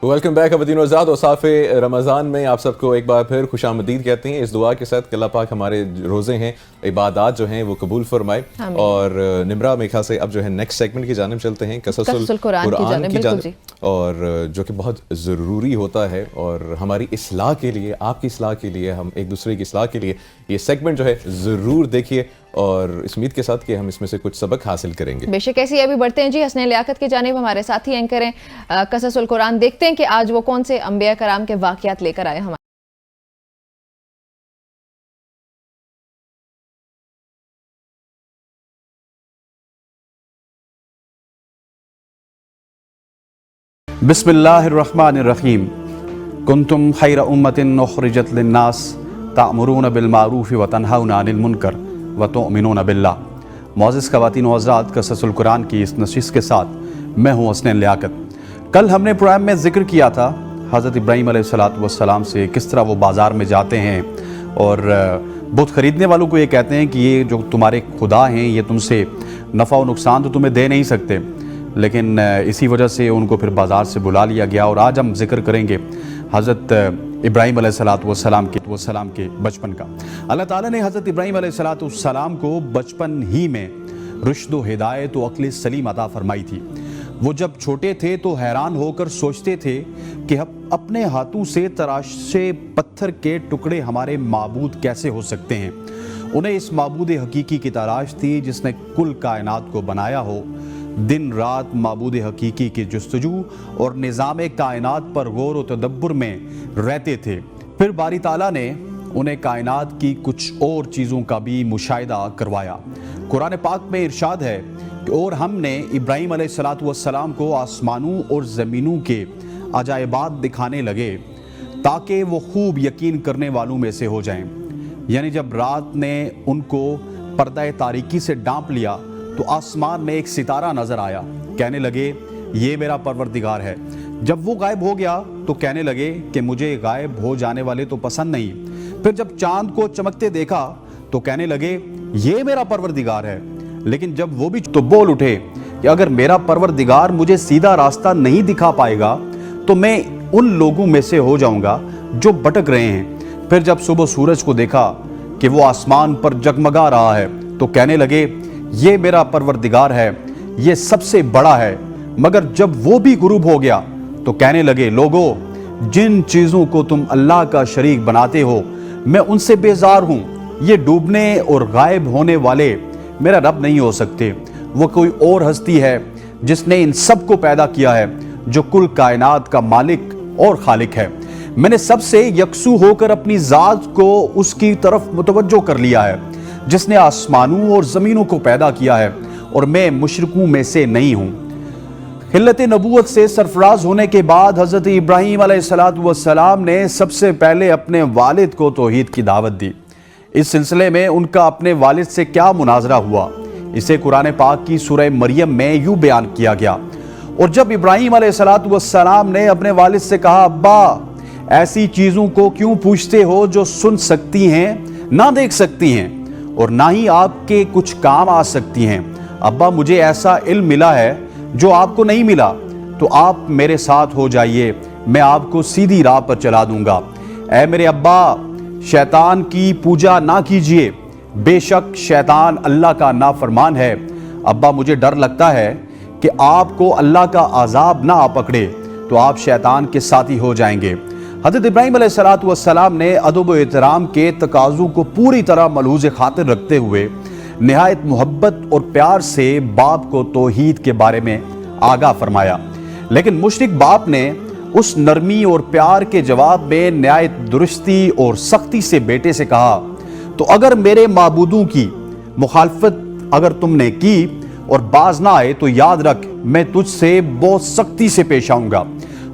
Welcome back ابدین وزاد اور صاف رمضان میں آپ سب کو ایک بار پھر خوش آمدید کہتے ہیں اس دعا کے ساتھ کہ اللہ پاک ہمارے روزے ہیں عبادات جو ہیں وہ قبول فرمائے. اور نمرا میکھا سے اب جو ہے نیکسٹ سیگمنٹ کی جانب چلتے ہیں قصص القرآن کی جانب, اور جو کہ بہت ضروری ہوتا ہے اور ہماری اصلاح کے لیے, آپ کی اصلاح کے لیے, ہم ایک دوسرے کی اصلاح کے لیے یہ سیگمنٹ جو ہے ضرور دیکھیے اور اس امید کے ساتھ کہ ہم اس میں سے کچھ سبق حاصل کریں گے. بے شک ایسی ابھی بڑھتے ہیں جی حسنین لیاقت کی جانب. ہمارے ساتھی اینکر ہیں قصص القرآن, دیکھتے ہیں کہ آج وہ کون سے انبیاء کرام کے واقعات لے کر آئے ہمارے. بسم اللہ الرحمن الرحیم. کنتم خیر امت اخرجت للناس تأمرون بالمعروف وتنہون عن المنکر وتؤمنون باللہ. معزز خواتین و حضرات, قصص القرآن کی اس نشست کے ساتھ میں ہوں حسنین لیاقت. کل ہم نے پروگرام میں ذکر کیا تھا حضرت ابراہیم علیہ السلام سے کس طرح وہ بازار میں جاتے ہیں اور بت خریدنے والوں کو یہ کہتے ہیں کہ یہ جو تمہارے خدا ہیں یہ تم سے نفع و نقصان تو تمہیں دے نہیں سکتے, لیکن اسی وجہ سے ان کو پھر بازار سے بلا لیا گیا. اور آج ہم ذکر کریں گے حضرت ابراہیم علیہ السلام کے بچپن کا. اللہ تعالیٰ نے حضرت ابراہیم علیہ السلام کو بچپن ہی میں رشد و ہدایت و عقل سلیم عطا فرمائی تھی. وہ جب چھوٹے تھے تو حیران ہو کر سوچتے تھے کہ اپنے ہاتھوں سے تراشے پتھر کے ٹکڑے ہمارے معبود کیسے ہو سکتے ہیں. انہیں اس معبود حقیقی کی تلاش تھی جس نے کل کائنات کو بنایا ہو. دن رات معبود حقیقی کی جستجو اور نظام کائنات پر غور و تدبر میں رہتے تھے. پھر باری تعالیٰ نے انہیں کائنات کی کچھ اور چیزوں کا بھی مشاہدہ کروایا. قرآن پاک میں ارشاد ہے کہ اور ہم نے ابراہیم علیہ السلام کو آسمانوں اور زمینوں کے عجائبات دکھانے لگے تاکہ وہ خوب یقین کرنے والوں میں سے ہو جائیں. یعنی جب رات نے ان کو پردہ تاریکی سے ڈانپ لیا تو آسمان میں ایک ستارہ نظر آیا. کہنے لگے یہ میرا پروردگار ہے. جب وہ غائب ہو گیا تو کہنے لگے کہ مجھے غائب ہو جانے والے تو پسند نہیں. پھر جب چاند کو چمکتے دیکھا تو کہنے لگے یہ میرا پروردگار ہے. لیکن جب وہ بھی تو بول اٹھے کہ اگر میرا پروردگار مجھے سیدھا راستہ نہیں دکھا پائے گا تو میں ان لوگوں میں سے ہو جاؤں گا جو بھٹک رہے ہیں. پھر جب صبح سورج کو دیکھا کہ وہ آسمان پر جگمگا رہا ہے تو کہنے لگے یہ میرا پروردگار ہے, یہ سب سے بڑا ہے. مگر جب وہ بھی غروب ہو گیا تو کہنے لگے لوگو جن چیزوں کو تم اللہ کا شریک بناتے ہو میں ان سے بیزار ہوں. یہ ڈوبنے اور غائب ہونے والے میرا رب نہیں ہو سکتے. وہ کوئی اور ہستی ہے جس نے ان سب کو پیدا کیا ہے, جو کل کائنات کا مالک اور خالق ہے. میں نے سب سے یکسو ہو کر اپنی ذات کو اس کی طرف متوجہ کر لیا ہے جس نے آسمانوں اور زمینوں کو پیدا کیا ہے, اور میں مشرکوں میں سے نہیں ہوں. خلت نبوت سے سرفراز ہونے کے بعد حضرت ابراہیم علیہ السلام نے سب سے پہلے اپنے والد کو توحید کی دعوت دی. اس سلسلے میں ان کا اپنے والد سے کیا مناظرہ ہوا اسے قرآن پاک کی سورہ مریم میں یوں بیان کیا گیا. اور جب ابراہیم علیہ السلام نے اپنے والد سے کہا ابا ایسی چیزوں کو کیوں پوچھتے ہو جو سن سکتی ہیں نہ دیکھ سکتی ہیں اور نہ ہی آپ کے کچھ کام آ سکتی ہیں. ابا مجھے ایسا علم ملا ہے جو آپ کو نہیں ملا, تو آپ میرے ساتھ ہو جائیے, میں آپ کو سیدھی راہ پر چلا دوں گا. اے میرے ابا شیطان کی پوجا نہ کیجیے, بے شک شیطان اللہ کا نافرمان ہے. ابا مجھے ڈر لگتا ہے کہ آپ کو اللہ کا عذاب نہ آ پکڑے تو آپ شیطان کے ساتھی ہو جائیں گے. حضرت ابراہیم علیہ السلام نے ادب و احترام کے تقاضوں کو پوری طرح ملحوظ خاطر رکھتے ہوئے نہایت محبت اور پیار سے باپ کو توحید کے بارے میں آگاہ فرمایا. لیکن مشرک باپ نے اس نرمی اور پیار کے جواب میں نہایت درستی اور سختی سے بیٹے سے کہا تو اگر میرے معبودوں کی مخالفت اگر تم نے کی اور باز نہ آئے تو یاد رکھ میں تجھ سے بہت سختی سے پیش آؤں گا.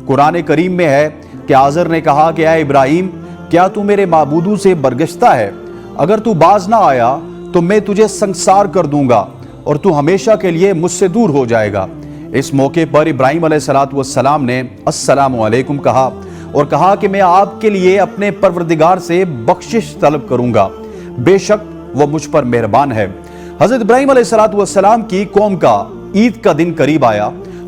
قرآن کریم میں ہے کہ آزر نے کہا کہ اے ابراہیم کیا تو میرے معبودوں سے برگشتہ ہے؟ اگر تو باز نہ آیا تو میں تجھے سنسار کر دوں گا اور تو ہمیشہ کے لیے مجھ سے دور ہو جائے گا. اس موقع پر ابراہیم علیہ السلام نے السلام علیکم کہا اور کہا کہ میں آپ کے لیے اپنے پروردگار سے بخشش طلب کروں گا, بے شک وہ مجھ پر مہربان ہے. حضرت ابراہیم علیہ السلام کی قوم کا عید کا دن قریب آیا